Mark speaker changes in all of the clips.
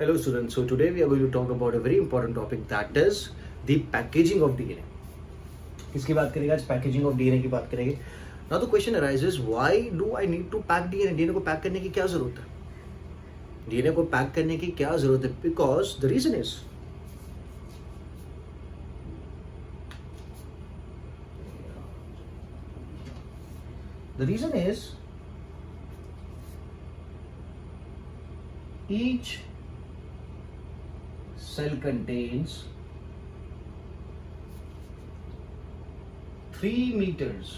Speaker 1: Hello students, so today we are going to talk about a very important topic, that is the packaging of DNA. किसकी बात करेंगे आज? Packaging of DNA की बात करेंगे. Now the question arises, why do I need to pack DNA? DNA को pack करने की क्या जरूरत है? डीएनए को पैक करने की क्या जरूरत है? Because the reason is each cell contains 3 meters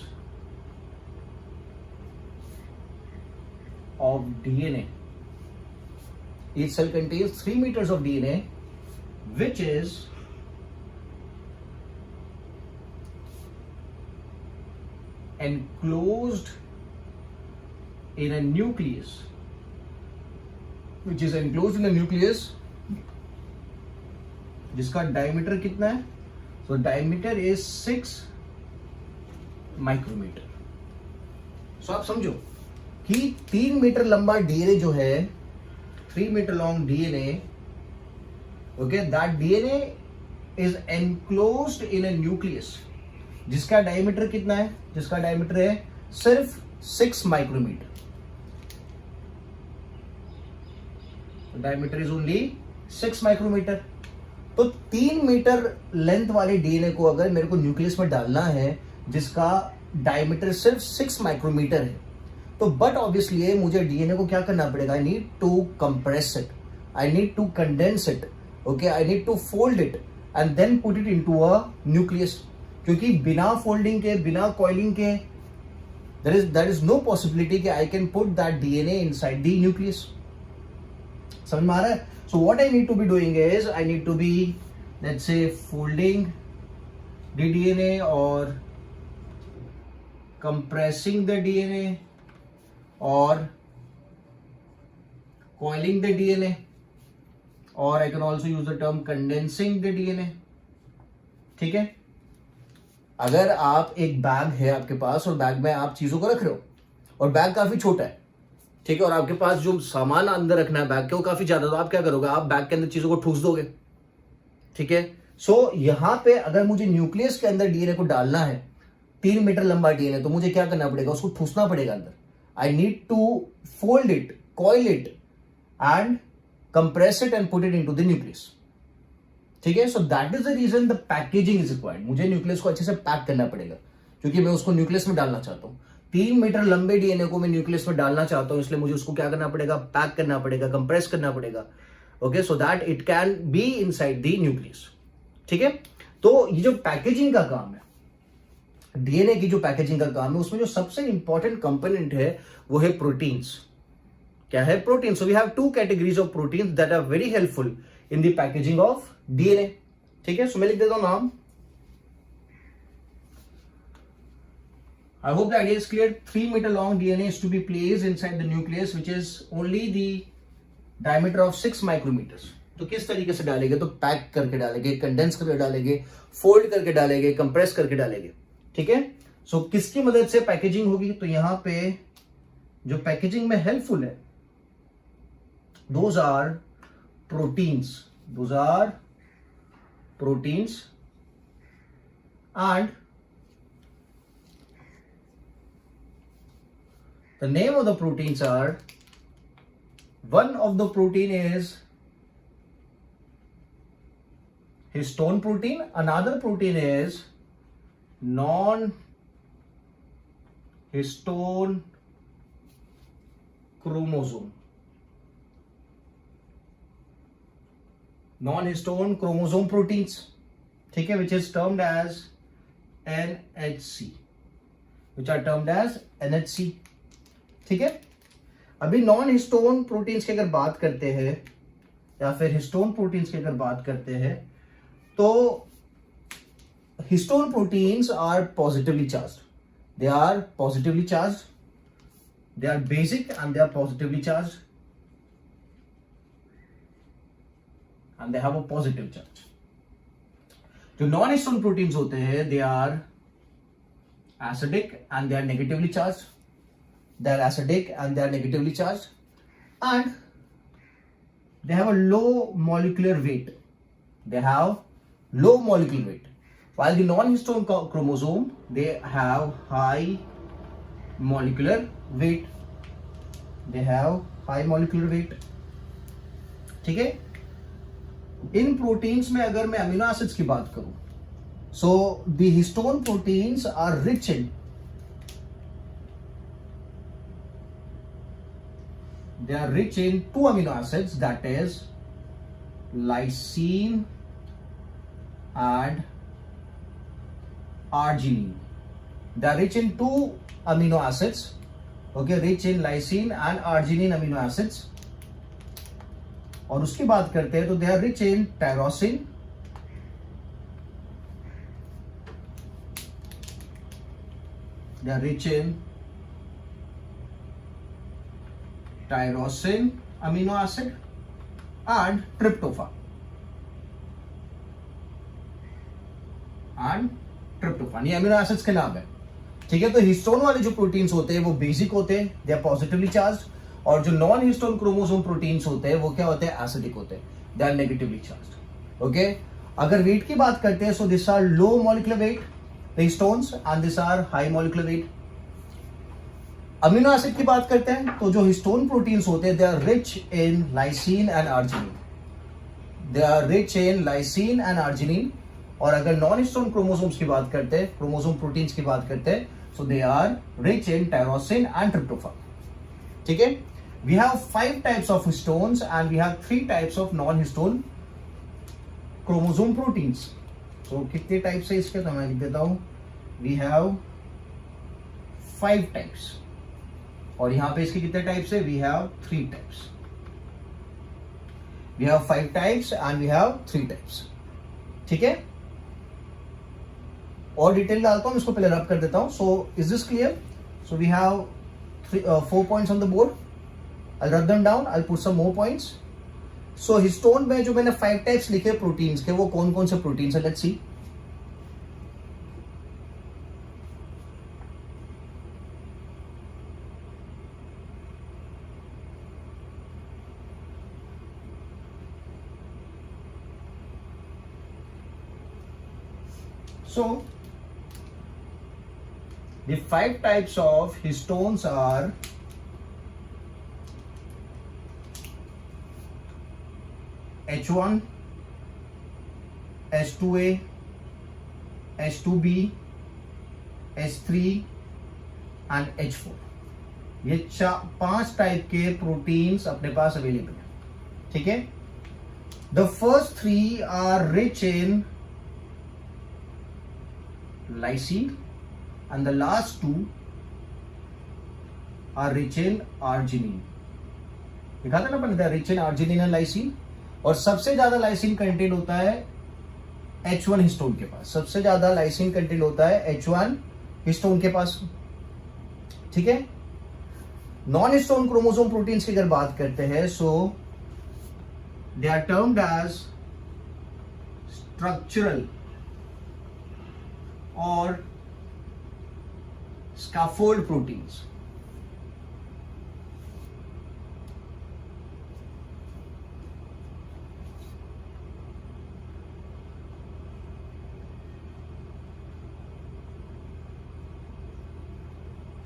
Speaker 1: of DNA. Each cell contains 3 meters of DNA, which is enclosed in a nucleus. Which is enclosed in the nucleus, जिसका डायमीटर कितना है? So diameter is 6 micrometre. So आप समझो कि 3 metre लंबा DNA जो है, 3 metre long DNA, okay, that DNA is enclosed in a nucleus, जिसका डायमीटर कितना है? जिसका डायमीटर है सिर्फ 6 micrometre. Diameter is only 6 micrometre. तो 3 मीटर लेंथ वाले डीएनए को अगर मेरे को न्यूक्लियस में डालना है जिसका डायमीटर सिर्फ 6 माइक्रोमीटर है, तो बट ऑब्वियसली मुझे डीएनए को क्या करना पड़ेगा? I need to compress it, I need to condense it, okay, I need to fold it and then put it into a nucleus. क्योंकि बिना फोल्डिंग के, बिना कॉइलिंग के, देयर इज नो पॉसिबिलिटी कि I can put that DNA inside the nucleus. समझ में आ रहा है? So what I need to be doing is I need to be, let's say, folding the DNA और कंप्रेसिंग द डीएनए और coiling the DNA, or I can also use the term condensing the DNA. ठीक है? अगर आप एक bag है आपके पास और बैग में आप चीजों को रख रहे हो और बैग काफी छोटा है, ठीक है, और आपके पास जो सामान अंदर रखना है बैग के वो काफी ज्यादा, तो आप क्या करोगे? आप बैग के अंदर चीजों को ठूस दोगे. ठीक है? सो यहां पे अगर मुझे न्यूक्लियस के अंदर डीएनए को डालना है, 3 मीटर लंबा डीएनए, तो मुझे क्या करना पड़ेगा? उसको ठूसना पड़ेगा अंदर. I need to fold it, coil it and compress it and put it into the nucleus. ठीक है? So that is the reason the packaging is required. मुझे न्यूक्लियस को अच्छे से पैक करना पड़ेगा क्योंकि मैं उसको न्यूक्लियस में डालना चाहता हूं. 3 मीटर लंबे डीएनए को मैं न्यूक्लियस में डालना चाहता हूं, इसलिए मुझे उसको क्या करना पड़ेगा? पैक करना पड़ेगा, कंप्रेस करना पड़ेगा, okay, so that it can be inside the nucleus. ठीक है? तो ये जो पैकेजिंग का काम है, डीएनए की जो पैकेजिंग का काम है, उसमें जो सबसे इंपॉर्टेंट कंपोनेंट है वो है प्रोटीन्स. क्या है? Protein. So we have 2 categories of proteins that are very helpful in the packaging of DNA. ठीक है? सो मैं लिख देता हूं नाम. I hope the idea is clear. 3 meter long DNA is to be placed inside the nucleus, which is only the diameter of 6 micrometers. तो किस तरीके से डालेंगे? तो पैक करके डालेंगे, कंडेंस करके डालेंगे, फोल्ड करके डालेंगे, कंप्रेस करके डालेंगे. ठीक है? सो किसकी मदद से पैकेजिंग होगी? तो यहां पे जो पैकेजिंग में हेल्पफुल है, those are proteins. Those are proteins and the name of the proteins are, one of the protein is histone protein, another protein is non-histone chromosome. Non-histone chromosome proteins, ठीक है, which is termed as NHC, which are termed as NHC. ठीक है? अभी non histone proteins की अगर बात करते हैं या फिर हिस्टोन प्रोटीन्स की अगर बात करते हैं, तो histone proteins are positively charged. They are positively charged, they are basic and they are positively charged and they have a positive charge. जो नॉन हिस्टोन प्रोटीन्स होते हैं, they are acidic and they are negatively charged. They are acidic and they are negatively charged. And they have a low molecular weight. They have low molecular weight. While the non-histone chromosome, they have high molecular weight. They have high molecular weight. ठीक है. इन proteins में अगर मैं amino acids की बात करूं, so the histone proteins are rich in, they are rich in two amino acids, that is lysine and arginine. They are rich in two amino acids, okay, rich in lysine and arginine amino acids. और उसकी बात करते हैं तो they are rich in tyrosine, they are rich in tyrosine amino acid and tryptophan ये amino acids के नाम है. ठीक है. तो हिस्टोन वाले जो प्रोटीन्स होते हैं वो बेसिक होते हैं, दे आर पॉजिटिवली चार्ज्ड. और जो नॉन हिस्टोन क्रोमोसोम प्रोटीन्स होते हैं वो क्या होते हैं, एसिडिक होते हैं, they are negatively charged. Okay. अगर वेट की बात करते हैं, so this are low molecular weight the histones and this are high molecular weight. Amino acid की बात करते हैं तो जो हिस्टोन प्रोटीन्स होते हैं they are rich in lysine and arginine, they are rich in lysine and arginine. और अगर नॉन हिस्टोन क्रोमोसोम्स की बात करते हैं, क्रोमोसोम प्रोटीन्स की बात करते हैं, so they are rich in tyrosine and tryptophan. ठीक है. We have 5 types of histones and we have 3 types of non-histone chromosome proteins. So कितने types है इसके, तो मैं लिख देता हूं. We have 5 types. और यहां पे इसके कितने types है, we have 3 types. We have 5 types and we have 3 types. ठीक है. और डिटेल डालता हूं, इसको पहले रब कर देता हूं. So is this clear? So we have 4 points on the board. I'll write them down. I'll put some more points. So histone में जो मैंने 5 types लिखे प्रोटीन्स के, वो कौन कौन से प्रोटीन्स है, let's see. So the 5 types of histones are H1, H2A, H2B, H3 and H4. ये 5 टाइप के प्रोटीन्स अपने पास अवेलेबल है. ठीक है. The first 3 are rich in lysine and the last 2 are rich in arginine. लिखा था ना अपन, they are rich in arginine and lysine. और सबसे ज्यादा लाइसिन कंटेंट होता है H1 हिस्टोन के पास. सबसे ज्यादा लाइसिन कंटेंट होता है H1 हिस्टोन के पास. ठीक है. नॉन हिस्टोन क्रोमोसोम प्रोटीन्स की अगर बात करते हैं, so they are termed as structural और scaffold proteins.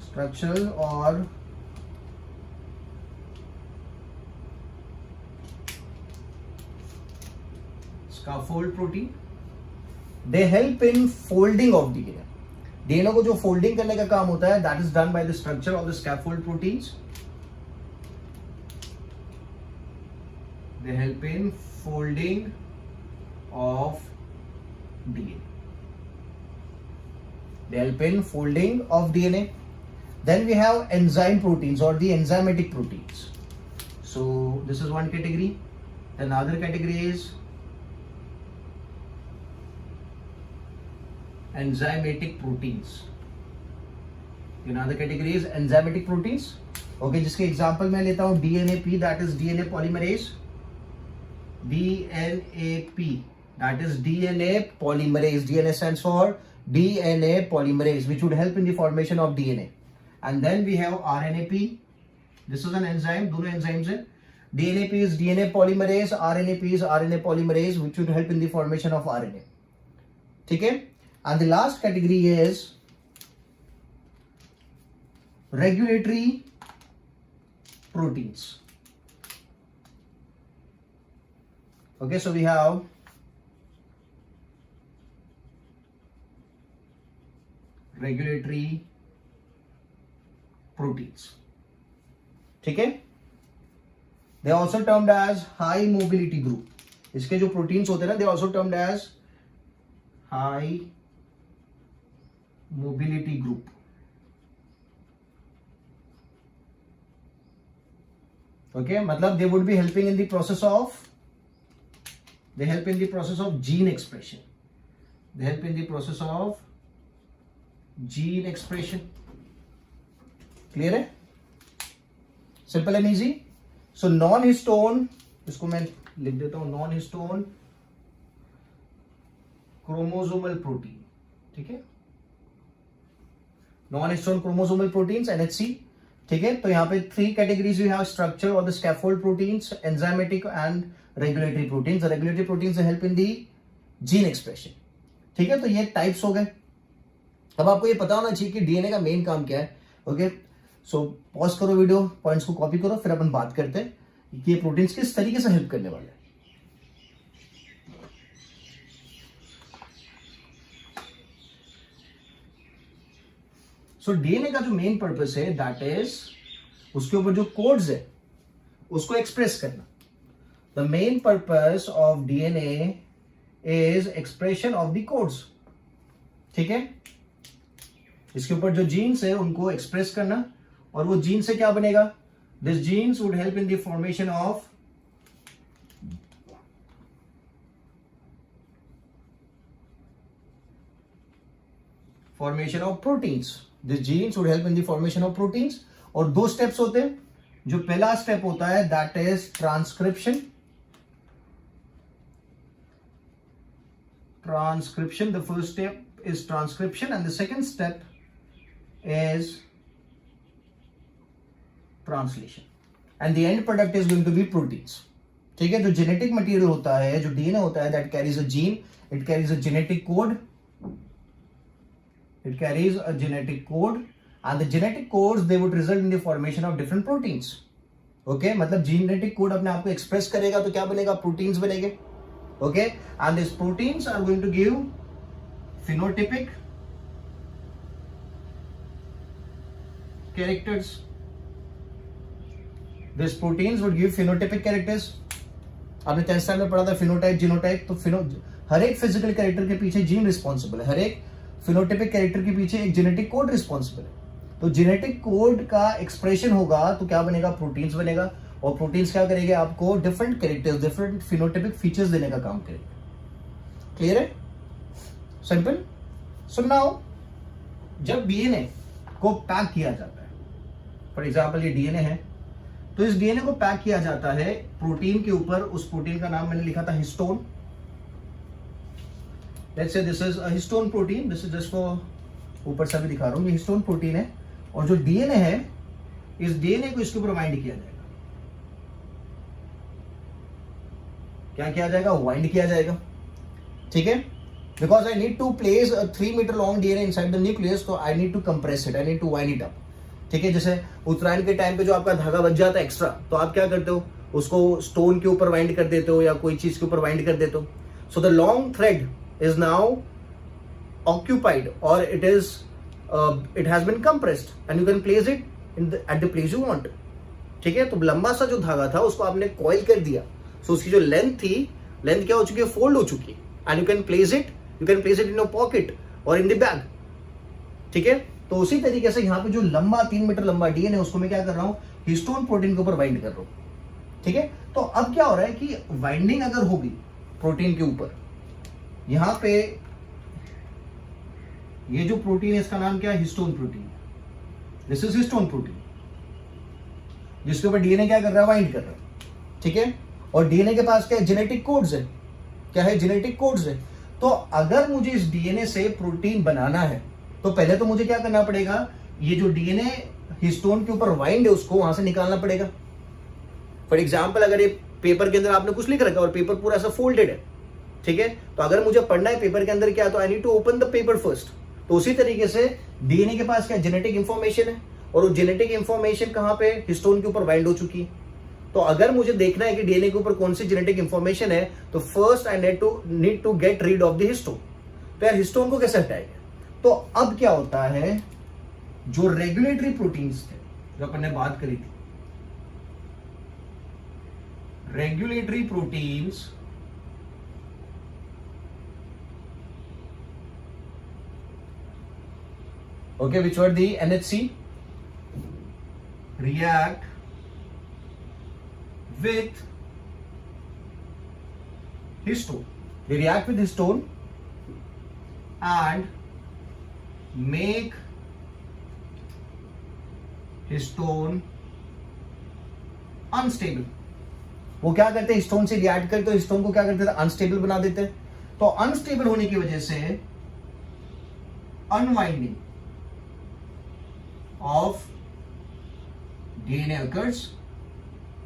Speaker 1: Structural or scaffold protein. They help in folding of DNA. DNA को जो फोल्डिंग करने का काम होता है, that is done by the structure of the scaffold proteins. They help in folding of DNA. They help in folding of DNA. Then we have enzyme proteins or the enzymatic proteins. So this is one category. Another category is enzymatic proteins. Another category is enzymatic proteins. Okay, जिसके example मैं लेता हूं DNAP, that is DNA polymerase. DNAP, that is DNA polymerase. DNA stands for DNA polymerase, which would help in the formation of DNA. And then we have RNAP. This is an enzyme. दोनों enzymes हैं. DNAP is DNA polymerase, RNAP is RNA polymerase, which would help in the formation of RNA. ठीक है? And the last category is regulatory proteins. Okay, so we have regulatory proteins. ठीक है? They are also termed as high mobility group. इसके जो proteins होते हैं ना, they are also termed as high mobility group. Okay, मतलब they would be helping in the process of, they help in the process of gene expression. They help in the process of gene expression. Clear है? Simple and easy. So non-histone, इसको मैं लिख देता हूं, non-histone chromosomal protein. ठीक है? Non-histone chromosomal proteins, NHC. ठीक है? तो यहां पे 3 categories we have: structure or the scaffold proteins, enzymatic and regulatory proteins. The regulatory proteins help in the gene expression. ठीक है? तो ये types हो गए. अब आपको ये पता होना चाहिए कि डीएनए का मेन काम क्या है. ओके, सो पॉज करो वीडियो, पॉइंट्स को कॉपी करो, फिर अपन बात करते हैं कि ये प्रोटीन्स किस तरीके से हेल्प करने वाले हैं. सो डीएनए का जो मेन पर्पस है, दैट इज उसके ऊपर जो कोड्स है उसको एक्सप्रेस करना. The main purpose of DNA is expression of the codes. ठीक है? इसके ऊपर जो जीन्स है उनको एक्सप्रेस करना, और वो जीन से क्या बनेगा? This genes would help in the formation of proteins. This genes would help in the formation of proteins. और 2 स्टेप्स होते हैं. जो पहला स्टेप होता है that is transcription. The first step is transcription, and the second step is translation, and the end product is going to be proteins. ठीक है? जो जेनेटिक मटेरियल होता है, जो डीएनए होता है, that carries a gene, it carries a genetic code, and the genetic codes they would result in the formation of different proteins. Okay, मतलब genetic code अपने आप को एक्सप्रेस करेगा तो क्या बनेगा? प्रोटीन्स बनेंगे. Okay, and these proteins are going to give phenotypic characters. These proteins would give phenotypic characters. आपने 10th स्टैंडर्ड में पढ़ा था फिनोटाइप, जीनोटाइप. तो हर एक फिजिकल कैरेक्टर के पीछे जीन रिस्पॉन्सिबल है, हर एक फिनोटिपिक कैरेक्टर के पीछे एक जेनेटिक कोड रिस्पॉन्सिबल है. तो जेनेटिक कोड का एक्सप्रेशन होगा तो क्या बनेगा? प्रोटीन्स बनेगा. और प्रोटीन्स क्या करेंगे? आपको different characters, different phenotypic features देने का काम करेंगे. क्लियर है? सिंपल. सो नाउ जब डीएनए को पैक किया जाता है, फॉर एग्जांपल ये डीएनए है, तो इस डीएनए को पैक किया जाता है प्रोटीन के ऊपर. उस प्रोटीन का नाम मैंने लिखा था histone. Let's say this is a histone protein. This is just for, ऊपर से भी दिखा रहा हूं, ये हिस्टोन प्रोटीन है. और जो डीएनए है, इस डीएनए को इसके ऊपर बाइंड किया जाएगा. क्या किया जाएगा? वाइंड किया जाएगा. ठीक है? Because I need to place a 3 metre long DNA inside the nucleus, तो I need to compress it, I need to wind it up. ठीक है? जैसे उत्तरायण के टाइम पे जो आपका धागा बच जाता है एक्स्ट्रा, तो आप क्या करते हो? उसको स्टोन के ऊपर वाइंड कर देते हो या कोई चीज के ऊपर वाइंड कर देते हो. So the long thread is now occupied, or it has been compressed, and you can place it at the place you want. ठीक है? तो लंबा सा जो धागा था उसको आपने कॉइल कर दिया, सो उसकी जो लेंथ थी, लेंथ क्या हो चुकी है? फोल्ड हो चुकी है. And you can place it in your pocket और इन द बैग. ठीक है? तो उसी तरीके से यहाँ पे जो लंबा 3 मीटर लंबा डीएनए, उसको मैं क्या कर रहा हूँ? हिस्टोन प्रोटीन के ऊपर बाइंड कर रहा हूँ. ठीक है? तो अब क्या हो रहा है कि बाइंडिंग अगर होगी प्रोटीन के ऊपर, यहां पे ये जो प्रोटीन है इसका नाम क्या है? Histone protein. This is histone protein, जिसके ऊपर डीएनए क्या कर रहा है? बाइंड कर रहा है. ठीक है? और डीएनए के पास क्या है? जेनेटिक कोड्स है. क्या है? जेनेटिक कोड्स है. तो अगर मुझे इस डीएनए से प्रोटीन बनाना है, तो पहले तो मुझे क्या करना पड़ेगा? ये जो डीएनए हिस्टोन के ऊपर वाइंड है उसको वहां से निकालना पड़ेगा. फॉर एग्जाम्पल अगर ये पेपर के अंदर आपने कुछ लिख रखा है और पेपर पूरा ऐसा फोल्डेड है, ठीक है, तो अगर मुझे पढ़ना है पेपर के अंदर क्या, तो I need to open the paper first. तो उसी तरीके से डीएनए के पास क्या जेनेटिक इंफॉर्मेशन है, और वो जेनेटिक इंफॉर्मेशन कहां पे, हिस्टोन के ऊपर बाइंड हो चुकी है। तो अगर मुझे देखना है कि डीएनए के ऊपर कौन सी जेनेटिक इंफॉर्मेशन है, तो first I need to get rid of the histone. तो यार हिस्टोन को कैसे हटाएगा? तो अब क्या होता है, जो रेगुलेटरी प्रोटीन्स थे जो अपन ने बात करी थी, regulatory proteins okay, which were the NHC, react with histone. They react with histone and make histone unstable. वो क्या करते हैं, हिस्टोन से रिएक्ट करते, तो हिस्टोन को क्या करते थे, अनस्टेबल बना देते। तो अनस्टेबल होने की वजह से unwinding of DNA occurs,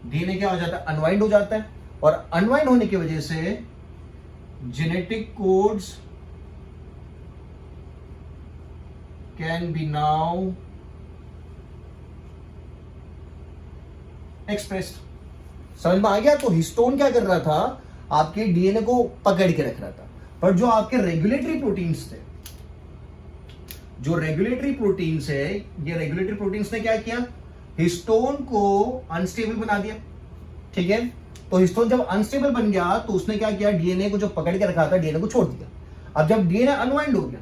Speaker 1: DNA क्या हो जाता है, अनवाइंड हो जाता है, और अनवाइंड होने की वजह से genetic codes can be now expressed. समझ में आ गया? तो हिस्टोन क्या कर रहा था, आपके डीएनए को पकड़ के रख रहा था, पर जो आपके रेगुलेटरी प्रोटीन्स थे, जो रेगुलेटरी प्रोटीन्स है, ये रेगुलेटरी प्रोटीन्स ने क्या किया, हिस्टोन को अनस्टेबल बना दिया। ठीक है, तो हिस्टोन जब अनस्टेबल बन गया तो उसने क्या किया, डीएनए को जो पकड़ के रखा था, डीएनए को छोड़ दिया। अब जब डीएनए अनवाइंड हो गया,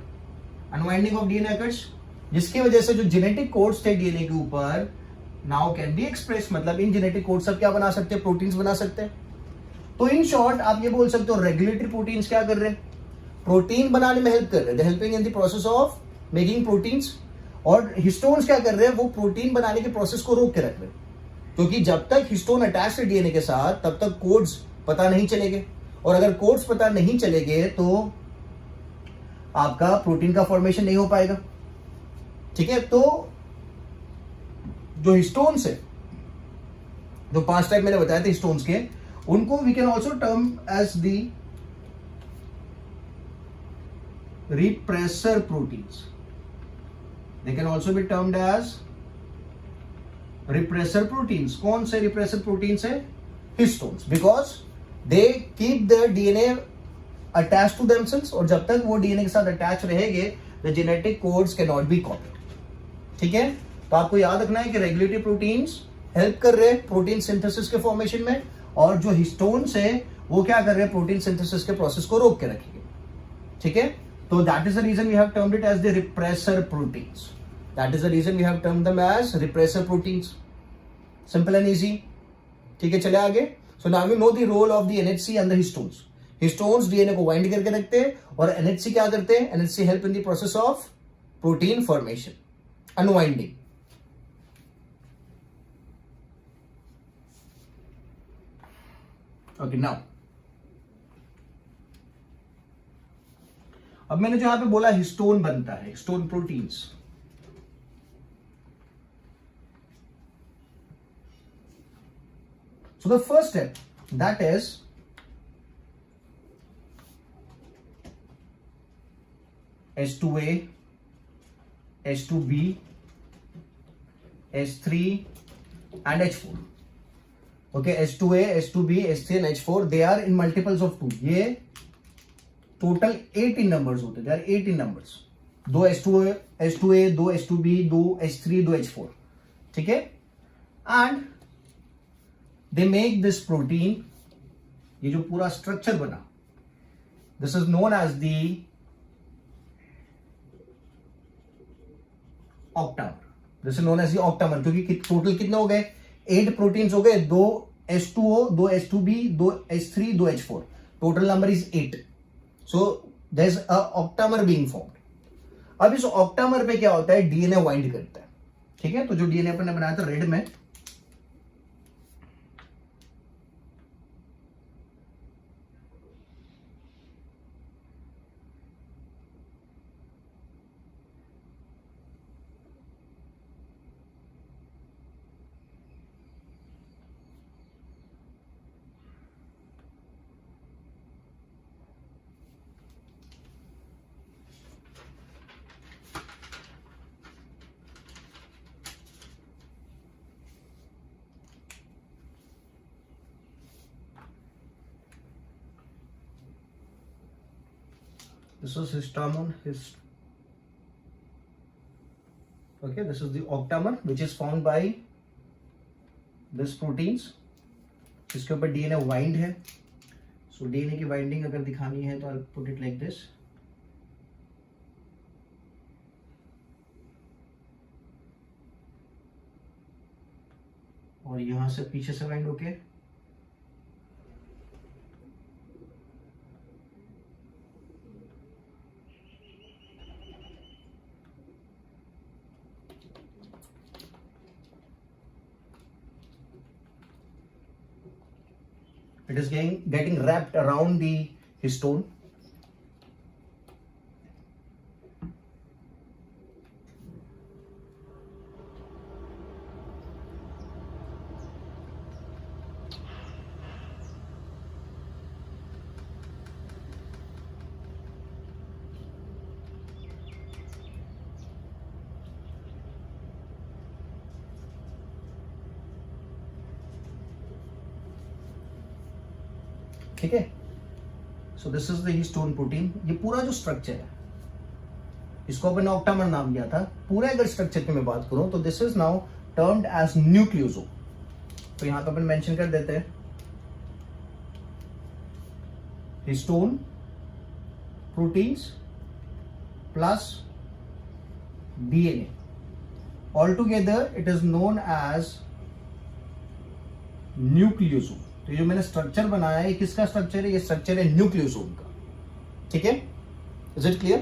Speaker 1: अनवाइंडिंग ऑफ डीएनए अकर्स, जिसकी वजह से जो जेनेटिक कोड्स थे डीएनए के ऊपर नाउ कैन बी एक्सप्रेस, मतलब इन जेनेटिक कोड सब क्या बना सकते हैं, प्रोटीन्स बना सकते हैं। तो इन शॉर्ट आप ये बोल सकते हो, रेगुलेटरी प्रोटीन्स क्या कर रहे हैं, प्रोटीन बनाने में हेल्प कर रहे हैं, helping in the process of making proteins. और हिस्टोन्स क्या कर रहे हैं, वो प्रोटीन बनाने के प्रोसेस को रोक के रख रहे हैं, क्योंकि जब तक हिस्टोन अटैच है डीएनए के साथ तब तक कोड्स पता नहीं चलेंगे, और अगर कोड्स पता नहीं चलेंगे तो आपका प्रोटीन का फॉर्मेशन नहीं हो पाएगा। ठीक है, तो जो हिस्टोन्स है, जो 5 टाइप मैंने बताए थे हिस्टोन्स के, उनको we can also term as the repressor proteins. They can also be termed as repressor proteins. कौन से repressor proteins है, histones, because they keep their DNA attached to themselves, और जब तक वो DNA के साथ अटैच रहेंगे the genetic codes cannot be copied. ठीक है, तो आपको याद रखना है कि रेगुलेटरी प्रोटीन्स हेल्प कर रहे हैं प्रोटीन सिंथेसिस के फॉर्मेशन में, और जो हिस्टोन्स है वो क्या कर रहे हैं, प्रोटीन सिंथेसिस के प्रोसेस को रोक के रखेंगे। ठीक है, तो that is the reason we have termed it as the repressor proteins. That is the reason we have termed them as repressor proteins. Simple and easy. ठीक है, चले आगे. So now we know the role of the NHC and the histones. Histones DNA को wind करके रखते हैं, और NHC क्या करते हैं, NHC help in the process of protein formation, unwinding. Okay, now अब मैंने जो यहां पे बोला हिस्टोन बनता है, histone proteins, so the first step that is H2A, H2B, H3 and H4. Okay, H2A, H2B, H3 and H4, they are in multiples of 2. ये total 18 numbers होते हैं, 18 numbers, 2 H2A, 2 H2B, 2 H3, 2 H4. ठीक है, and they make this protein, ये जो पूरा structure बना, this is known as the octamer. This is known as the octamer, क्योंकि टोटल कितने हो गए, 8 प्रोटीन्स हो गए, 2 H2O, 2 H2B, 2 H3, 2 H4, total number is 8. So there is a octamer being formed. अब इस ऑक्टामर पे क्या होता है, डीएनए वाइंड करता है। ठीक है, तो जो डीएनए अपन ने बनाया था रेड में, This is histamine. Okay, this is the octamer which is found by this proteins जिसके ऊपर DNA वाइंड है. So DNA की वाइंडिंग अगर दिखानी है तो I'll put it like this. और यहां से पीछे से वाइंड होके it is getting wrapped around the histone. ठीक है. So this is the histone protein. ये पूरा जो स्ट्रक्चर है इसको अपन ने ऑक्टामर नाम दिया था. पूरा अगर स्ट्रक्चर की मैं बात करूं तो this is now termed as nucleosome. तो यहां पे अपन मेंशन कर देते हैं histone proteins plus DNA all together it is known as nucleosome. तो ये जो मैंने स्ट्रक्चर बनाया है किसका स्ट्रक्चर है? ये स्ट्रक्चर है न्यूक्लियोसोम का. ठीक है, is it clear?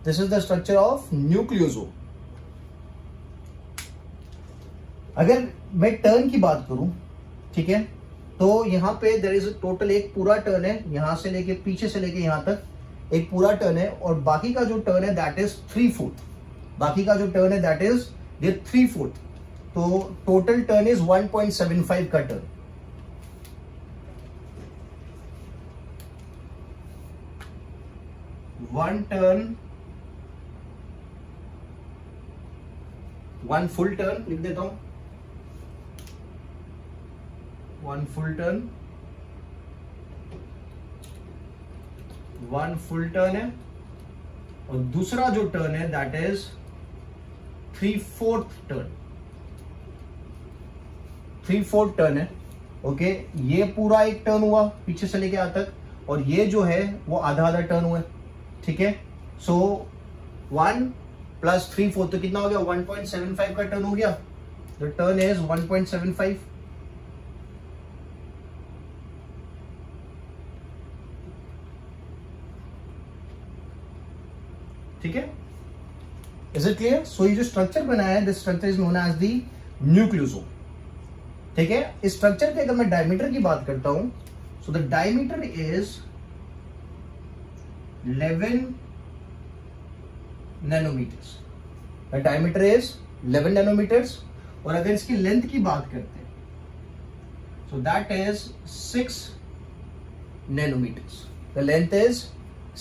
Speaker 1: This is the structure of nucleosome. अगर मैं टर्न की बात करूं, ठीक है, तो यहां पे देयर इज टोटल एक पूरा टर्न है, यहां से लेके पीछे से लेके यहां तक एक पूरा टर्न है. और बाकी का जो टर्न है दैट इज 3/4. बाकी का जो टर्न है दैट इज ये 3/4. तो टोटल टर्न इज 1.75 का turn. One turn, one full turn लिख देता हूं. One full turn, one full turn है. और दूसरा जो टर्न है दैट इज 3/4 टर्न. 3/4 टर्न है. ओके, ये पूरा एक टर्न हुआ पीछे से लेके यहां तक, और ये जो है वो आधा आधा टर्न हुआ. ठीक है, सो 1 + 3/4 तो कितना हो गया? 1.75 का टर्न हो गया. The turn is 1.75. ठीक है, इज इट क्लियर? सो ये जो स्ट्रक्चर बनाया है this structure is known as the nucleosome. ठीक है, इस स्ट्रक्चर के अगर मैं डायमीटर की बात करता हूं, so the diameter is 11 nanometres. The diameter is 11 nanometres. और अगर इसकी लेंथ की बात करते हैं so that is 6 nanometres. The length is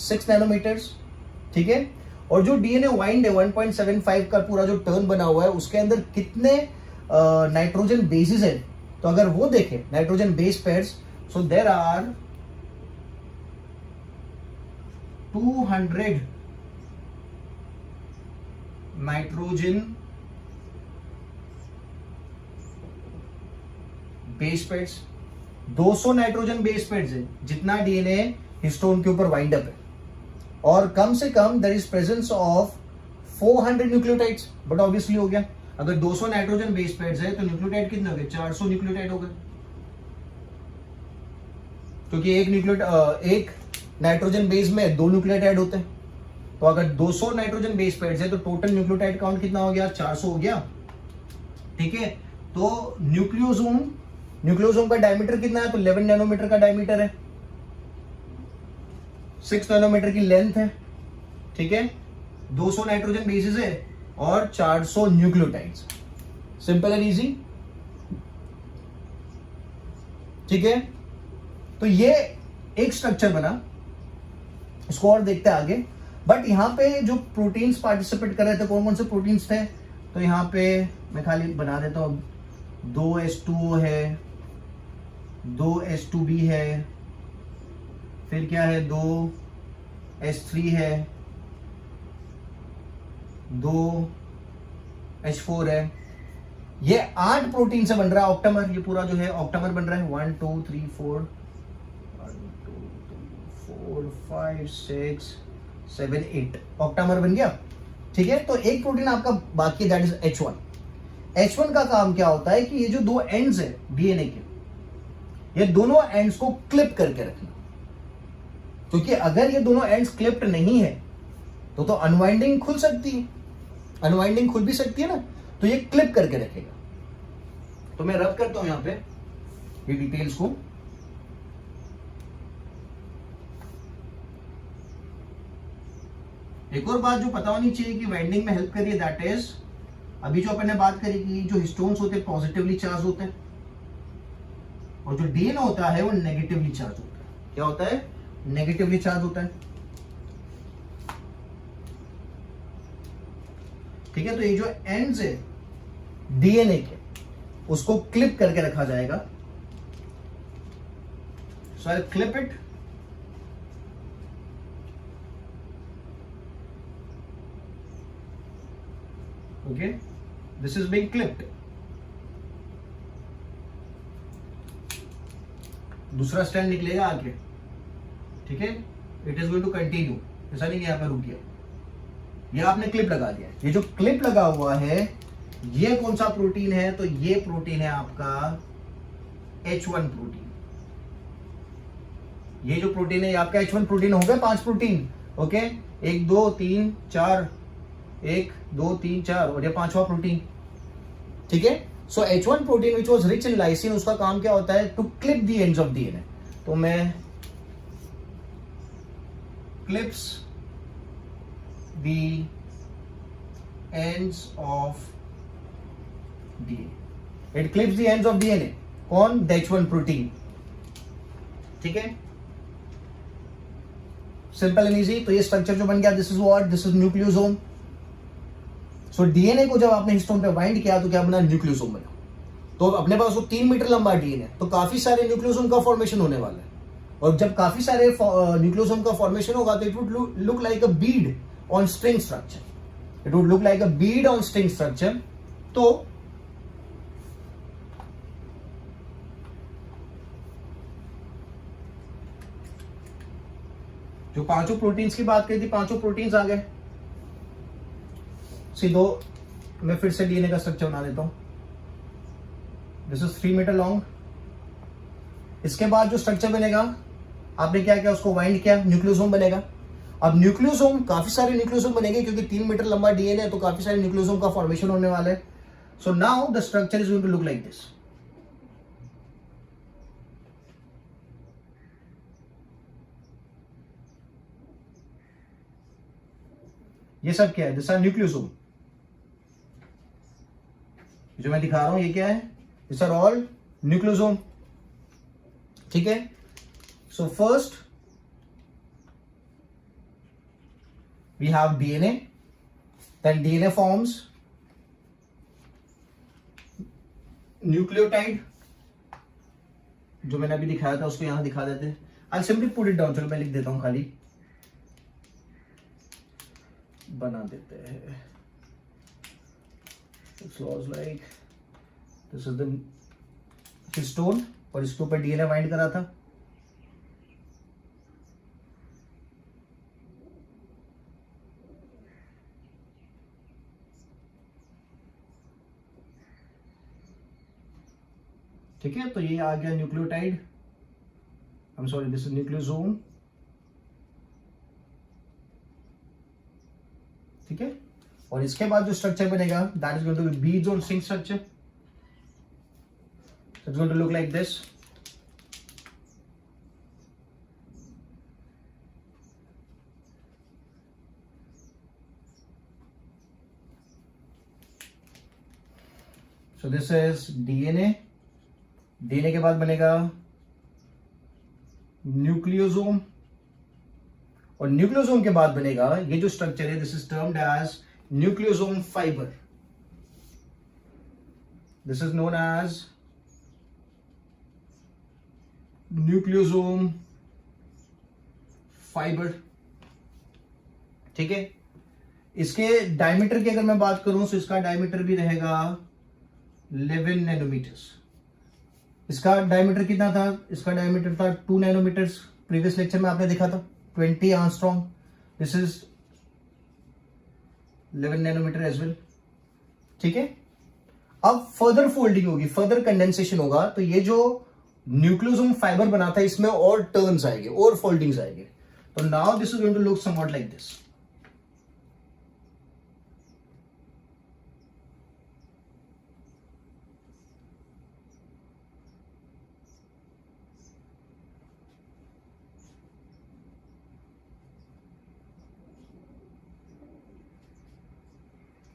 Speaker 1: 6 nanometres. ठीक है, और जो डीएनए वाइंड है 1.75 का पूरा जो टर्न बना हुआ है उसके अंदर कितने नाइट्रोजन बेसिस है? तो अगर वो देखें nitrogen base pairs, so there are 200 nitrogen base pairs. 200 nitrogen base pairs है जितना डीएनए हिस्टोन के ऊपर वाइंड अप है. और कम से कम there is presence of 400 nucleotides. But obviously हो गया, अगर 200 नाइट्रोजन बेस पेयर्स है तो न्यूक्लियोटाइड कितने हो गए? 400 न्यूक्लियोटाइड हो गए. क्योंकि एक नाइट्रोजन बेस में 2 न्यूक्लियोटाइड होते हैं. तो अगर 200 नाइट्रोजन बेस पेयर्स है तो टोटल न्यूक्लियोटाइड काउंट कितना हो गया? 400 हो गया. ठीक है, तो न्यूक्लियोसोम का डायमीटर कितना है? तो 11 नैनोमीटर का डायमीटर है, 6 नैनोमीटर की लेंथ है. ठीक है, 200 नाइट्रोजन बेसिस है और 400 न्यूक्लियोटाइड्स. Simple and easy. ठीक है, तो ये एक स्ट्रक्चर बना. इसको और देखते हैं आगे. बट यहां पे जो प्रोटीन्स पार्टिसिपेट कर रहे थे, कौन कौन से प्रोटीन्स थे? तो यहां पे मैं खाली बना देता हूं. 2H2O है, 2H2B है, फिर क्या है? 2 H3 है, 2 H4 है। ये 8 प्रोटीन से बन रहा है ऑक्टामर। ये पूरा जो है ऑक्टामर बन रहा है। 1 2 3 4 5 6 7 8 ऑक्टामर बन गया। ठीक है, तो एक प्रोटीन आपका बाकी दैट इज H1। H1 का काम क्या होता है कि ये जो दो एंड्स है डीएनए के, ये दोनों एंड्स को क्लिप करके रखना, क्योंकि अगर ये दोनों एंड्स क्लिप्ड नहीं है तो अनवाइंडिंग खुल सकती है, अनवाइंडिंग खुल भी सकती है ना, तो ये क्लिप करके रखेगा। तो मैं रब करता हूं यहां पे ये डिटेल्स को। एक और बात जो पता होनी चाहिए कि वाइंडिंग में हेल्प करिए, दैट इज अभी जो अपन ने बात करी कि जो हिस्टोन्स होते हैं पॉजिटिवली चार्ज होते हैं और जो डीएनए होता है वो नेगेटिवली चार्ज होता है। क्या होता है? नेगेटिवली चार्ज होता है। ठीक है, तो ये जो एंड्स है डीएनए के, उसको क्लिप करके रखा जाएगा। So I clip it. Okay, this is being clipped. दूसरा स्टैंड निकलेगा आगे। ठीक है, it is going to continue. ऐसा नहीं यहां पर रुक गया, ये आपने क्लिप लगा दिया। ये जो क्लिप लगा हुआ है ये कौन सा प्रोटीन है? तो ये प्रोटीन है आपका H1 प्रोटीन। ये जो प्रोटीन है ये आपका H1 प्रोटीन हो गया। 5 प्रोटीन। ओके, 1 2 3 4, 1 2 3 4 और ये 5वां प्रोटीन। ठीक है, so H1 protein which was rich in lysine, उसका काम क्या होता है? To clip the ends of DNA. तो मैं clips the ends of DNA. It clips the ends of DNA. कौन? The H1 protein. ठीक है, सिंपल एंड इजी। तो ये स्ट्रक्चर जो बन गया, this is what? This is nucleosome. So DNA को जब आपने हिस्टोन पे बाइंड किया तो क्या बना? न्यूक्लियोसोम बना। तो अपने पास वो 3 मीटर लंबा डीएनए, तो काफी सारे न्यूक्लियोसोम का फॉर्मेशन होने वाला है। और जब काफी सारे न्यूक्लियोसोम का फॉर्मेशन होगा तो it would look like a Beed on string structure. It would look like a Beed on string structure. तो जो पांचों प्रोटीन्स की बात करी थी, पांचों प्रोटीन्स आ गए। सीधो मैं फिर से डीएनए का स्ट्रक्चर बना देता हूं। This is 3 metre long. इसके बाद जो स्ट्रक्चर बनेगा, आपने क्या किया? उसको वाइंड किया, न्यूक्लियोसोम बनेगा। अब न्यूक्लियोसोम, काफी सारे न्यूक्लियोसोम बनेंगे क्योंकि 3 मीटर लंबा डीएनए है, तो काफी सारे न्यूक्लियोसोम का फॉर्मेशन होने वाला है। So now the structure is going to look like this. ये सब क्या है? This are nucleosome. जो मैं दिखा रहा हूं ये क्या है? This are all nucleosome. ठीक है, so first we have DNA, then DNA forms nucleotide, जो मैंने अभी दिखाया था उसको यहां दिखा देते हैं। I simply put it down. चलो मैं लिख देता हूं, खाली बना देते हैं। It was like this is the histone और इसके ऊपर डीएनए बाइंड करा था। ठीक है, तो ये आ गया nucleotide. I am sorry, this is nucleosome. ठीक है, और इसके बाद जो स्ट्रक्चर बनेगा that is going to be beads on string structure. It's going to look like this. So this is DNA. DNA के बाद बनेगा न्यूक्लियोसोम और न्यूक्लियोसोम के बाद बनेगा ये जो स्ट्रक्चर है, this is termed as nucleosome fibre. This is known as nucleosome fibre. ठीक है। इसके डायमीटर की अगर मैं बात करूं तो इसका डायमीटर भी रहेगा 11 नैनोमीटर्स। इसका डायमीटर कितना था? इसका डायमीटर था 2 नैनोमीटर्स। प्रीवियस लेक्चर में आपने देखा था 20 angstrom. This is 11 nanometre as well. ठीक है। अब फर्दर फोल्डिंग होगी, फर्दर कंडेंसेशन होगा, तो ये जो न्यूक्लियोसोम फाइबर बना था इसमें और टर्न्स आएंगे और फोल्डिंग्स आएंगे। तो now this is going to look somewhat like this.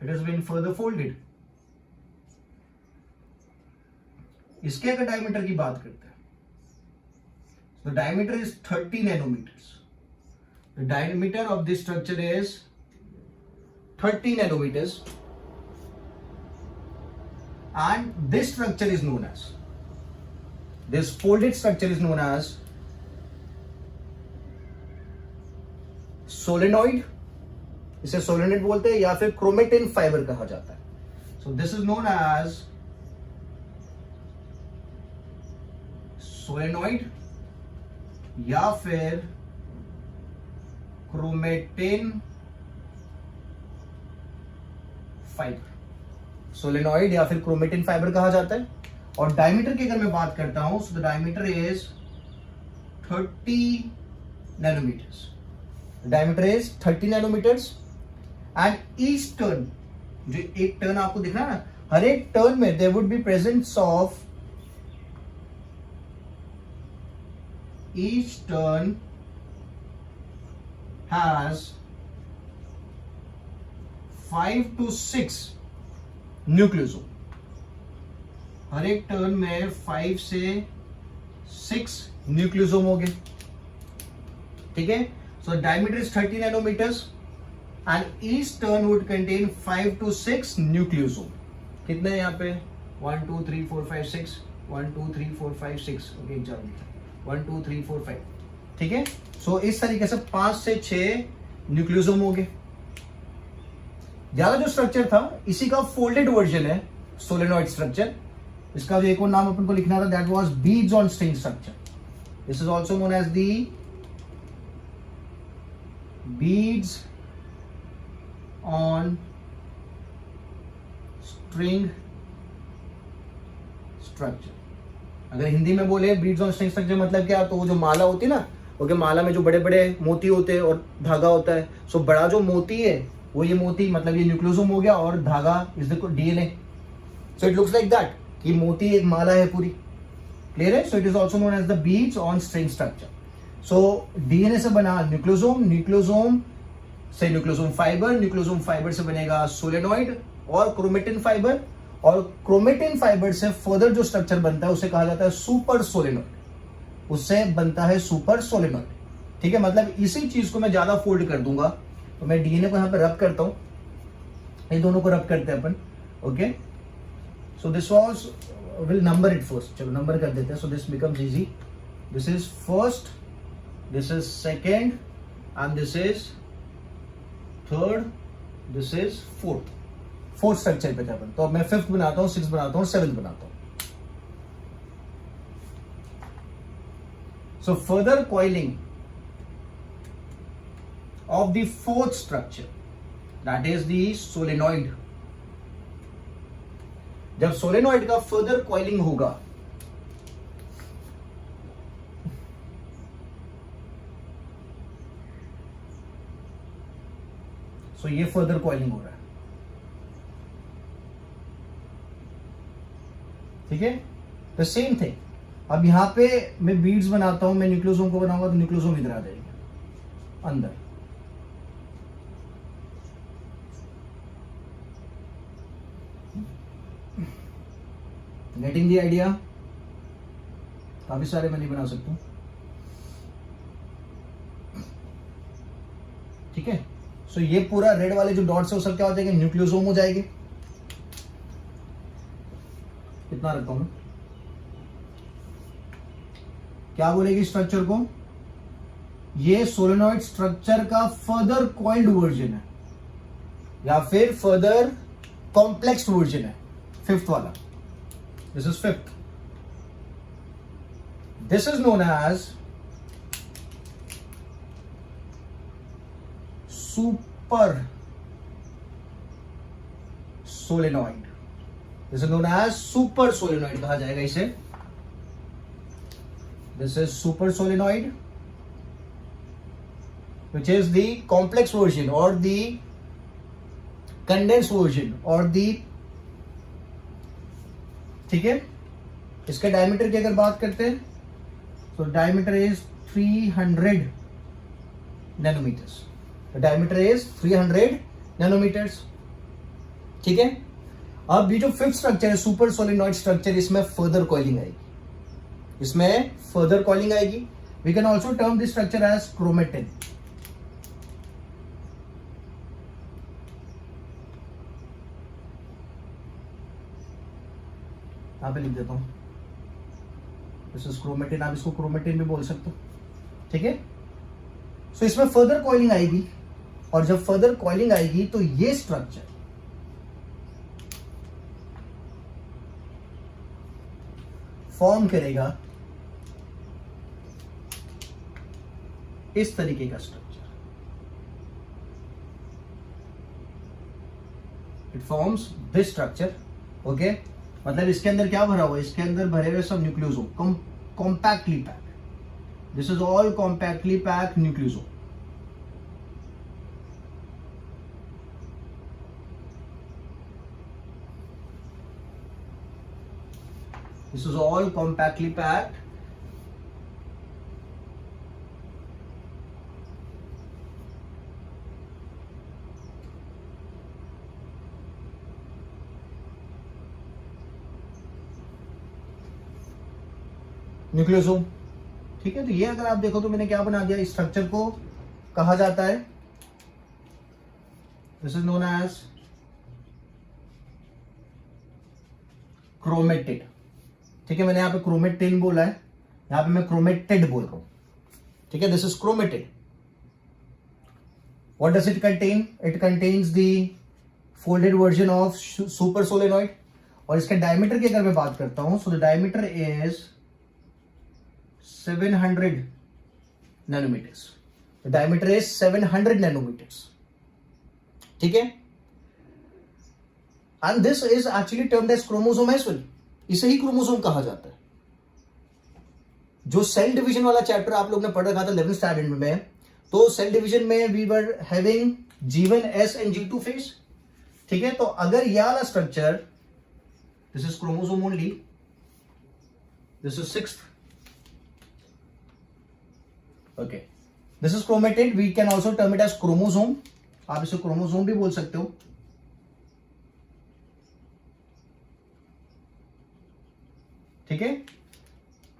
Speaker 1: It has been further folded. इसके अगर डायमीटर की बात करते हैं तो diameter is 30 nanometres. The diameter of this structure is 30 nanometres and this structure is known as, this folded structure is known as solenoid. इसे solenoid बोलते हैं या फिर क्रोमेटिन फाइबर कहा जाता है। So this is known as solenoid या फिर क्रोमेटिन फाइबर। सोलेनॉइड या फिर क्रोमेटिन फाइबर कहा जाता है। और डायमीटर की अगर मैं बात करता हूं so the diameter is 30 nanometres. Diameter is 30 nanometres and each turn, जो एक टर्न आपको दिख रहा है ना, हर एक टर्न में there would be presence of, each turn has 5 to 6 nucleosome. हर एक टर्न में 5 से 6 न्यूक्लियोसोम हो गए। ठीक है। So diameter is 30 nanometres and each turn would contain 5 to 6 nucleosome। कितने हैं यहाँ पे? 1 2 3 4 5 6 1 2 3 4 5 6 ओके 1 2 3 4 5। ठीक है। सो इस तरीके से 5 से 6 न्यूक्लियोसोम हो गए। ज्यादा जो स्ट्रक्चर था इसी का फोल्डेड वर्जन है सोलेनॉइड स्ट्रक्चर। इसका जो एक और नाम अपन को लिखना था that was beads on string structure. This is also known as the beads on string structure. अगर हिंदी में बोले बीड्स ऑन स्ट्रिंग स्ट्रक्चर मतलब क्या, तो वो जो माला होती है ना, ओके, माला में जो बड़े बड़े मोती होते हैं और धागा होता है। सो बड़ा जो मोती है वो ये मोती मतलब ये न्यूक्लियोसोम हो गया और धागा is the DNA. So it looks like that कि मोती एक माला है पूरी। क्लियर है। So it is also known as the beads on string structure. So DNA से बना न्यूक्लियोसोम, न्यूक्लियोसोम से न्यूक्लियोसोम फाइबर, न्यूक्लियोसोम फाइबर से बनेगा सोलेनॉइड और क्रोमेटिन फाइबर, और क्रोमेटिन फाइबर से फर्दर जो स्ट्रक्चर बनता है उसे कहा जाता है सुपर सोलेनॉइड। उससे बनता है सुपर सोलेनॉइड। ठीक है। मतलब इसी चीज को मैं ज्यादा फोल्ड कर दूंगा, तो मैं डीएनए को यहां पे रब करता हूं, ये दोनों को रब करते हैं अपन। Okay. So this was, will number it first. चलो नंबर कर देते हैं। So this becomes easy. This is first, this is second and this is third, this is fourth. Fourth structure पे थे अपन। तो अब मैं फिफ्थ बनाता हूं, सिक्स बनाता हूं, सेवेंथ बनाता हूं। So further coiling of the fourth structure that is the solenoid. जब सोलेनॉइड का फर्दर कॉइलिंग होगा तो ये फर्दर कॉइलिंग हो रहा है। ठीक है। The same thing. अब यहां पे मैं बीड्स बनाता हूं, मैं न्यूक्लियोसोम को बनाऊंगा तो न्यूक्लियोसोम इधर आ जाएगा अंदर। Getting the idea? काफी सारे मैं नहीं बना सकता हूं। ठीक है। सो ये पूरा रेड वाले जो डॉट्स है वो सब क्या हो जाएंगे? न्यूक्लियोसोम हो जाएंगे। कितना रखता हूं मैं? क्या बोलेगी स्ट्रक्चर को? ये सोलेनॉइड स्ट्रक्चर का फर्दर कॉइल्ड वर्जन है या फिर फर्दर कॉम्प्लेक्स वर्जन है, फिफ्थ वाला. This is fifth. This is known as super solenoid. This is known as super solenoid कहा जाएगा इसे. This is super solenoid which is the complex version or the condensed version or the, ठीक है. इसके diameter की अगर बात करते हैं तो diameter is 300 nanometres. Diameter is 300 nanometres. ठीक है. अब ये जो फिफ्थ स्ट्रक्चर है सुपर सोलेनॉइड स्ट्रक्चर, इसमें फर्दर कॉइलिंग आएगी. इसमें फर्दर कॉइलिंग आएगी. We can also term this structure as chromatin. यहां पे लिख देता हूं. This is chromatin. आप इसको क्रोमेटिन भी बोल सकते हो. ठीक है. सो इसमें फर्दर कॉइलिंग आएगी और जब फर्दर कॉइलिंग आएगी तो ये स्ट्रक्चर फॉर्म करेगा इस तरीके का structure. It forms this structure. Okay. मतलब इसके अंदर क्या भरा हुआ है? इसके अंदर भरे हुए सब nucleosome, compactly pack. This is all compactly pack nucleosome. This is all compactly packed nucleosome. ठीक है. तो ये अगर आप देखो तो मैंने क्या बना दिया, इस स्ट्रक्चर को कहा जाता है, this is known as chromatid. ठीक है. मैंने यहां पे क्रोमेटिन बोला है, यहां पे मैं क्रोमेटिड बोल रहा हूं. ठीक है. This is chromatid. What does it contain? It contains the folded version of super solenoid. और इसके डायमीटर की अगर मैं बात करता हूं, so the diameter is 700 nanometers. The diameter is 700 nanometers. ठीक है. And this is actually termed as chromosome as well. इसे ही क्रोमोसोम कहा जाता है. जो सेल डिवीजन वाला चैप्टर आप लोग ने पढ़ रखा था 11th स्टैंडर्ड में, तो सेल डिवीजन में we were having G1, S and G2 phase. ठीक है. तो अगर यह वाला structure, this is chromosome only, this is sixth. Okay. This is chromatid. We can also term it as chromosome. आप इसे क्रोमोसोम भी बोल सकते हो. ठीक है.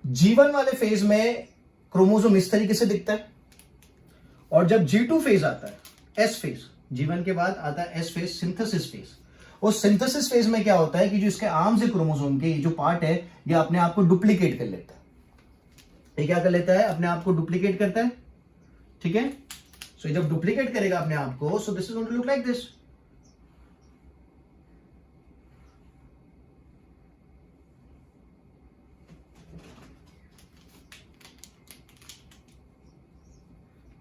Speaker 1: G1 वाले फेज में क्रोमोसोम इस तरीके से दिखता है और जब G2 फेज आता है, S फेज, G1 के बाद आता है S फेज, सिंथेसिस फेज. उस सिंथेसिस फेज में क्या होता है कि जो इसके आर्म्स है क्रोमोसोम के, ये जो पार्ट है, ये अपने आप को डुप्लीकेट कर लेता है. ये क्या कर लेता है? अपने आप को डुप्लीकेट करता है. ठीक है. सो जब डुप्लीकेट करेगा अपने आप को, so this is going to look like this.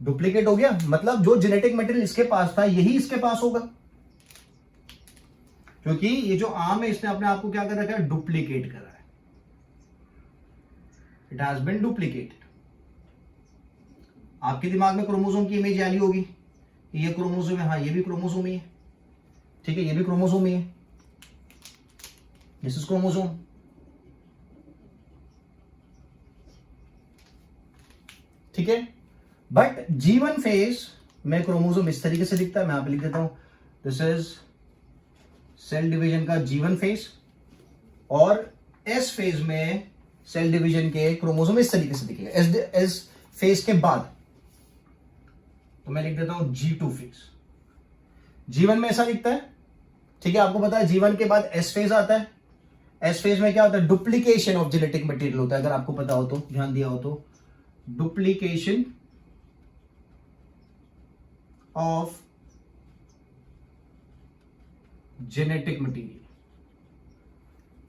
Speaker 1: Duplicate हो गया, मतलब जो जेनेटिक मटेरियल इसके पास था यही इसके पास होगा, क्योंकि ये जो आर्म है इसने अपने आप को क्या कर रखा है? डुप्लीकेट करा है. It has been duplicated. आपके दिमाग में क्रोमोसोम की इमेज आई होगी, ये क्रोमोसोम है, हाँ ये भी क्रोमोसोम ही है. ठीक है. ये भी क्रोमोसोम ही है. This is chromosome. ठीक है. बट G1 फेज में क्रोमोसोम इस तरीके से दिखता है. मैं यहां पे लिख देता हूं, दिस इज सेल डिवीजन का G1 फेज. और S फेज में सेल डिवीजन के क्रोमोसोम इस तरीके से दिखेगा. एस फेज के बाद तो मैं लिख देता हूं G2 फेज. G1 में ऐसा दिखता है. ठीक है. आपको पता है G1 के बाद S फेज आता है. S फेज में क्या होता है? डुप्लीकेशन ऑफ जेनेटिक मटेरियल होता है. अगर आपको पता हो तो, ध्यान दिया हो तो, डुप्लीकेशन ऑफ जेनेटिक मटेरियल।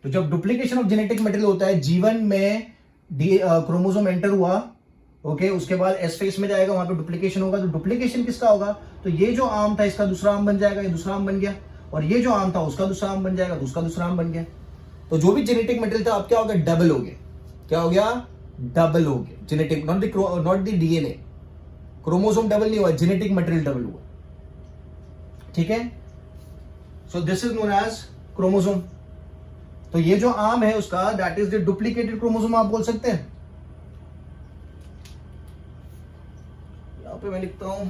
Speaker 1: तो जब डुप्लीकेशन ऑफ जेनेटिक मटेरियल होता है, जीवन में क्रोमोसोम एंटर हुआ, ओके, उसके बाद एस फेस में जाएगा, वहां पे डुप्लीकेशन होगा। तो डुप्लीकेशन किसका होगा? तो ये जो आर्म था इसका दूसरा आर्म बन जाएगा, ये दूसरा आर्म बन गया, और ये जो आर्म था उसका दूसरा आर्म बन जाएगा, तो उसका दूसरा आर्म बन गया। तो जो भी जेनेटिक मटेरियल था अब क्या हो गया? डबल हो गया। क्या हो गया? डबल हो गया। Genetic, not the DNA, chromosome double नहीं हुआ, जेनेटिक मटेरियल डबल हुआ। ठीक है, so this is known as chromosome. तो ये जो आर्म है उसका, that is the duplicated chromosome आप बोल सकते हैं। यहां पे मैं लिखता हूं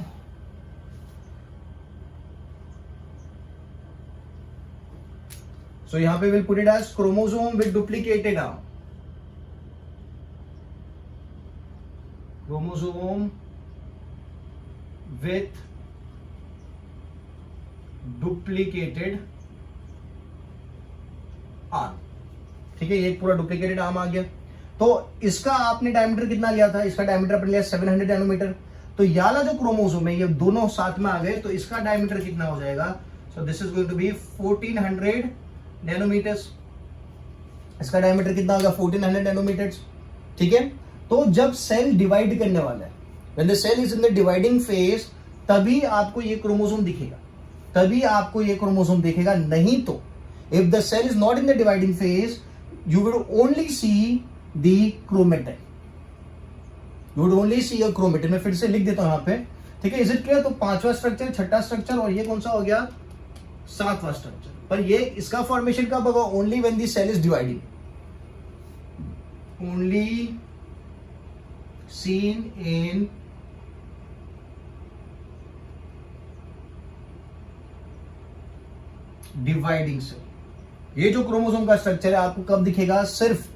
Speaker 1: सो यहां पे will put it as chromosome with duplicated arm. Chromosome with duplicated arm. ठीक है, ये पूरा डुप्लीकेटेड आर्म आ गया। तो इसका आपने डायमीटर कितना लिया था? इसका डायमीटर आपने लिया 700 नैनोमीटर। तो ये वाला जो क्रोमोसोम है, ये दोनों साथ में आ गए, तो इसका डायमीटर कितना हो जाएगा? So this is going to be 1400 nanometers. इसका डायमीटर कितना होगा? 1400 नैनोमीटर्स। ठीक है, तो जब सेल डिवाइड करने वाला है, when the cell is in the dividing phase, तभी आपको ये क्रोमोसोम दिखेगा, तभी आपको ये क्रोमोसोम दिखेगा। नहीं तो if the cell is not in the dividing phase, you would only see the chromatin. You would only see a chromatin. मैं फिर से लिख देता हूं यहां पे, ठीक है। Is it clear? तो पांचवा स्ट्रक्चर, छठा स्ट्रक्चर, और ये कौन सा हो गया? सातवां स्ट्रक्चर। पर ये इसका फॉर्मेशन कब होगा? Only when the cell is dividing, only seen in dividing cell. ये जो क्रोमोसोम का स्ट्रक्चर है आपको कब दिखेगा? सिर्फ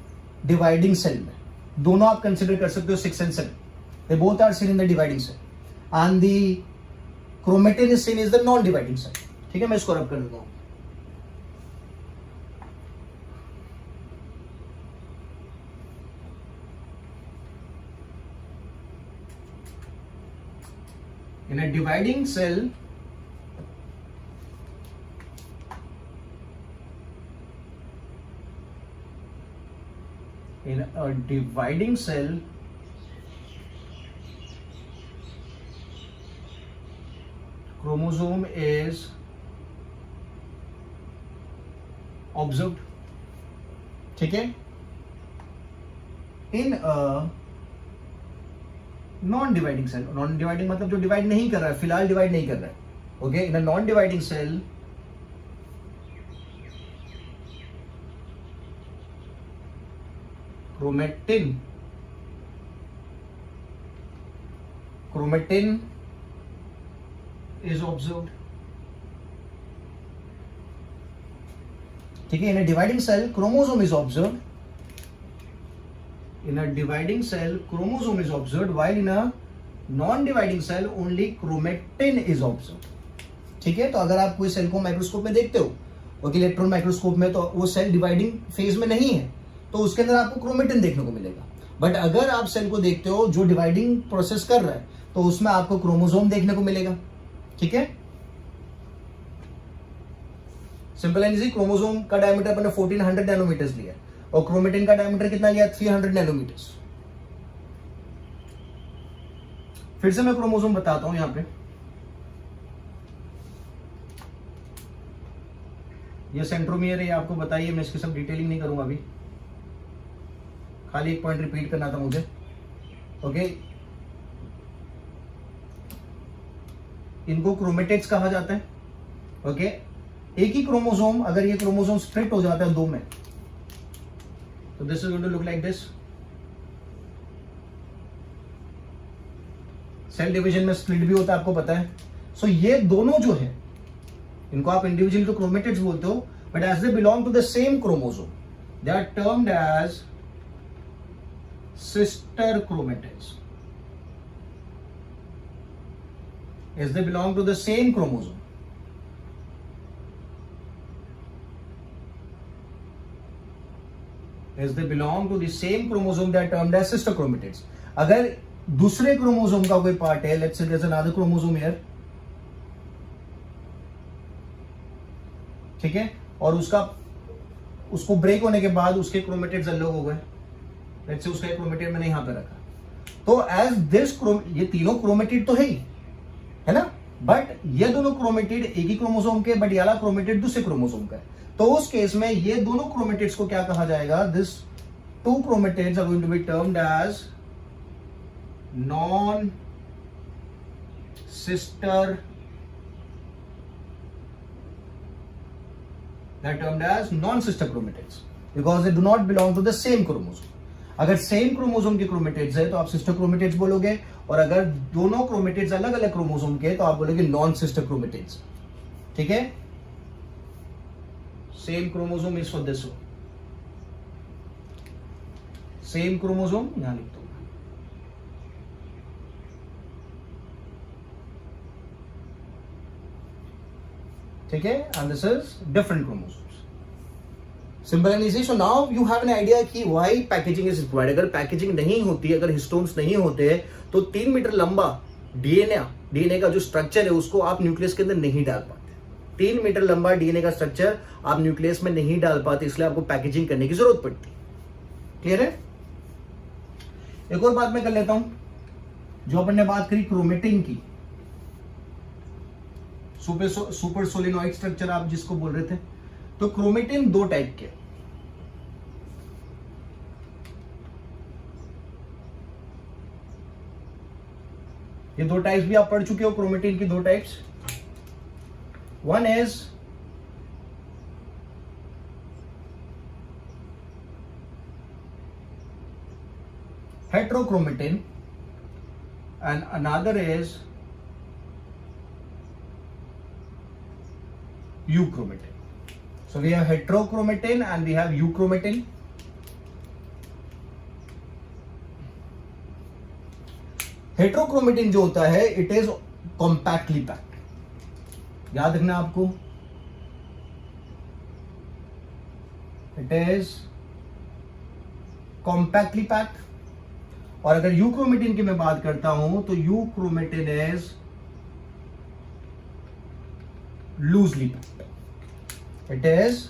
Speaker 1: डिवाइडिंग सेल में। दोनों आप कंसिडर कर सकते हो, 6 and 7, they both are seen in the dividing cell, and the chromatin is seen is the non dividing cell. ठीक है, मैं इसको रब कर देता हूं। In a dividing cell, in a dividing cell, chromosome is observed. ठीक है, in a non dividing cell, non dividing मतलब जो डिवाइड नहीं कर रहा है, फिलहाल डिवाइड नहीं कर रहा है, okay. In a non dividing cell, chromatin is observed। ठीक है, in a dividing cell chromosome is observed, in a dividing cell chromosome is observed, while in a non dividing cell only chromatin is observed. ठीक है, तो अगर आप कोई cell को microscope में देखते हो, ओके, इलेक्ट्रॉन माइक्रोस्कोप में, तो वो सेल डिवाइडिंग फेज में नहीं है, तो उसके अंदर आपको क्रोमेटिन देखने को मिलेगा। बट अगर आप सेल को देखते हो जो डिवाइडिंग प्रोसेस कर रहा है, तो उसमें आपको क्रोमोसोम देखने को मिलेगा। ठीक है, सिंपल एंड इजी। क्रोमोसोम का डायमीटर अपने 1400 नैनोमीटर्स लिया, और क्रोमेटिन का डायमीटर कितना लिया? 300 नैनोमीटर्स। फिर से मैं क्रोमोसोम बताता हूं यहां पे। ये सेंट्रोमियर है, आपको बताइए, मैं इसकी सब डिटेलिंग नहीं करूंगा अभी, खाली एक पॉइंट रिपीट करना था मुझे, ओके। इनको क्रोमेटिड्स कहा जाता है, ओके। एक ही क्रोमोसोम, अगर ये क्रोमोसोम स्प्लिट हो जाता है दो में, तो this is going to look like this. Cell division में स्प्लिट भी होता है, आपको पता है। सो ये दोनों जो है, इनको आप इंडिविजुअल तो क्रोमेटिड्स बोलते हो, but as they belong to the same chromosome, they are termed as sister chromatids, as they belong to the same chromosome, as they belong to the same chromosome, they are termed as sister chromatids। अगर दूसरे chromosome का कोई part है, let's say there's another chromosome here, ठीक है, और उसको break होने के बाद उसके क्रोमेटिड्स अलग हो गए, लेट्स से उसका एक क्रोमेटिड मैंने यहां पे रखा, तो एज दिस ये तीनों क्रोमेटिड तो है ना, बट ये दोनों क्रोमेटिड एक ही क्रोमोसोम के, बट ये वाला क्रोमेटिड दूसरे क्रोमोसोम का है, तो उस केस में ये दोनों क्रोमेटिड्स को क्या कहा जाएगा, this two chromatids are going to be termed as non sister, they are termed as non-sister chromatids because they do not belong to the same chromosome. अगर सेम क्रोमोसोम के क्रोमेटिड्स है तो आप सिस्टर क्रोमेटिड्स बोलोगे, और अगर दोनों chromatids अलग अलग क्रोमोसोम के तो आप बोलोगे नॉन सिस्टर क्रोमेटिड्स। ठीक है, same chromosome is for this, same chromosome यहां लिख दो, ठीक है, and this is different chromosomes. Simple and easy. So now you have an idea कि व्हाई पैकेजिंग इज रिक्वायर्ड। अगर पैकेजिंग नहीं होती, अगर हिस्टोन्स नहीं होते तो 3 मीटर लंबा डीएनए का जो स्ट्रक्चर है उसको आप न्यूक्लियस के अंदर नहीं डाल पाते। 3 मीटर लंबा डीएनए का स्ट्रक्चर आप न्यूक्लियस में नहीं डाल पाते, इसलिए आपको पैकेजिंग करने की जरूरत पड़ती। क्लियर है? एक और बात मैं कर लेता हूं, जो अपन ने बात करी क्रोमेटिन की, सुपर सोलिनॉइड स्ट्रक्चर आप जिसको बोल रहे थे, तो क्रोमेटिन 2 टाइप के, ये 2 टाइप्स भी आप पढ़ चुके हो क्रोमेटिन की, 2 types. One is heterochromatin and another is euchromatin. So we have heterochromatin and we have euchromatin. Heterochromatin जो होता है इट इज कॉम्पैक्टली पैक्ड, याद रखना आपको, इट इज कॉम्पैक्टली पैक्ड। और अगर यूक्रोमेटिन की मैं बात करता हूं तो euchromatin is loosely packed, it is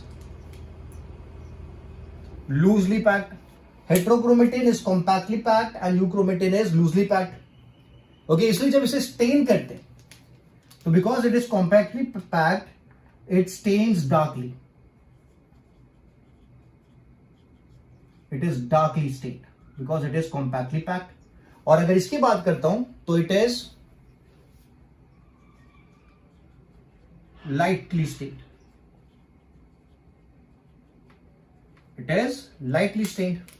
Speaker 1: loosely packed. Heterochromatin is compactly packed and euchromatin is loosely packed. Okay, इसलिए जब इसे स्टेन करते हैं तो because it is compactly packed it stains darkly, it is darkly stained because it is compactly packed। और अगर इसकी बात करता हूं तो it is lightly stained, it is lightly stained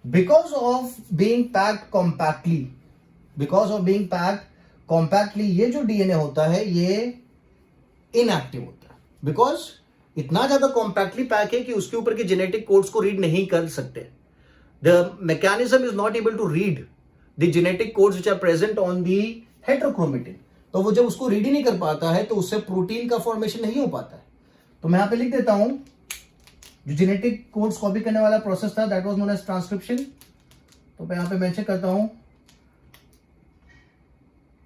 Speaker 1: because of being packed compactly, because of being packed compactly ये जो DNA होता है ये इनएक्टिव होता है, बिकॉज इतना ज्यादा कॉम्पैक्टली पैक है कि उसके ऊपर के जेनेटिक कोड्स को रीड नहीं कर सकते। The mechanism is not able to read the genetic codes which are present on the heterochromatin, तो वो जब उसको रीड ही नहीं कर पाता है तो उससे प्रोटीन का फॉर्मेशन नहीं हो पाता है। तो मैं यहां पे लिख देता हूं, जो जेनेटिक कोड्स कॉपी करने वाला प्रोसेस था that was known as transcription, तो मैं यहां पे मेंशन करता हूं,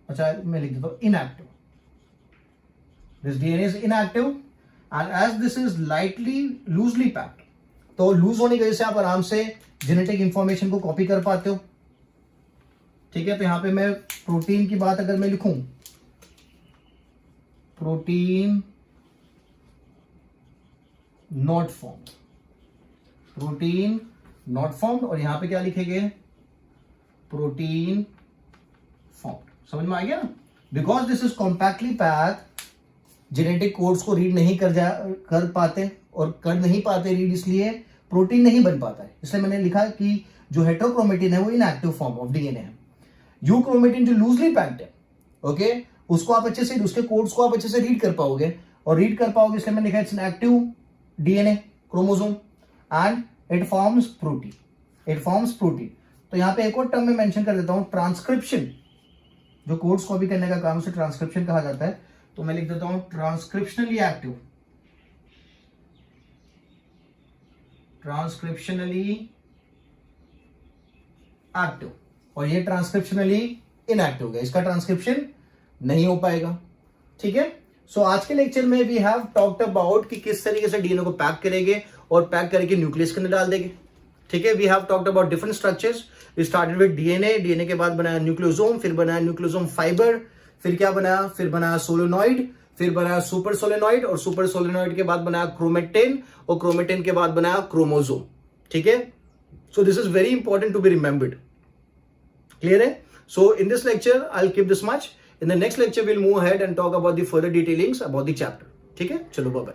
Speaker 1: अच्छा मैं लिख देता हूं inactive, this DNA is inactive and as this is loosely packed, तो लूज होने की वजह से आप आराम से जेनेटिक इंफॉर्मेशन को कॉपी कर पाते हो। ठीक है, तो यहां पे मैं प्रोटीन की बात अगर मैं लिखूं, protein not formed, protein not formed, और यहां पे क्या लिखेंगे, प्रोटीन फॉर्म्ड। समझ में आ गया ना? Because this is compactly packed, genetic codes को रीड नहीं कर पाते, और कर नहीं पाते रीड, इसलिए प्रोटीन नहीं बन पाता है। इसलिए मैंने लिखा कि जो हेट्रोक्रोमेटिन है वो इनएक्टिव फॉर्म ऑफ डीएनए है। यूक्रोमेटिन जो लूजली पैक्ड है, ओके, उसको आप अच्छे से, उसके कोड्स को आप अच्छे से रीड कर पाओगे, और रीड कर पाओगे इसलिए मैंने लिखा it's an active DNA chromosome and it forms protein, it forms protein. तो यहां पे एक और टर्म में मेंशन कर देता हूं, ट्रांसक्रिप्शन, जो कोड्स कॉपी करने का काम उसे ट्रांसक्रिप्शन कहा जाता है, तो मैं लिख देता हूं ट्रांसक्रिप्शनली एक्टिव, ट्रांसक्रिप्शनली एक्टिव, और ये ट्रांसक्रिप्शनली इनएक्टिव है, इसका ट्रांसक्रिप्शन नहीं हो पाएगा। ठीक है। सो आज के लेक्चर में वी हैव टॉक्ड अबाउट कि किस तरीके से डीएनए को पैक करेंगे और पैक करके न्यूक्लियस के अंदर डाल देंगे। ठीक है, we have talked about different structures. We started with DNA, DNA के बाद बनाया न्यूक्लियोसोम, फिर बनाया न्यूक्लियोसोम फाइबर, फिर क्या बनाया, फिर बनाया सोलेनॉइड, फिर बनाया सुपर सोलेनॉइड, और सुपर सोलेनॉइड के बाद बनाया क्रोमेटिन, और क्रोमेटिन के बाद बनाया क्रोमोसोम। ठीक है, so this is very important to be remembered. Clear है? So in this lecture I will keep this much. In the next lecture, we'll move ahead and talk about the further detailings about the chapter. ठीक है, चलो bye bye.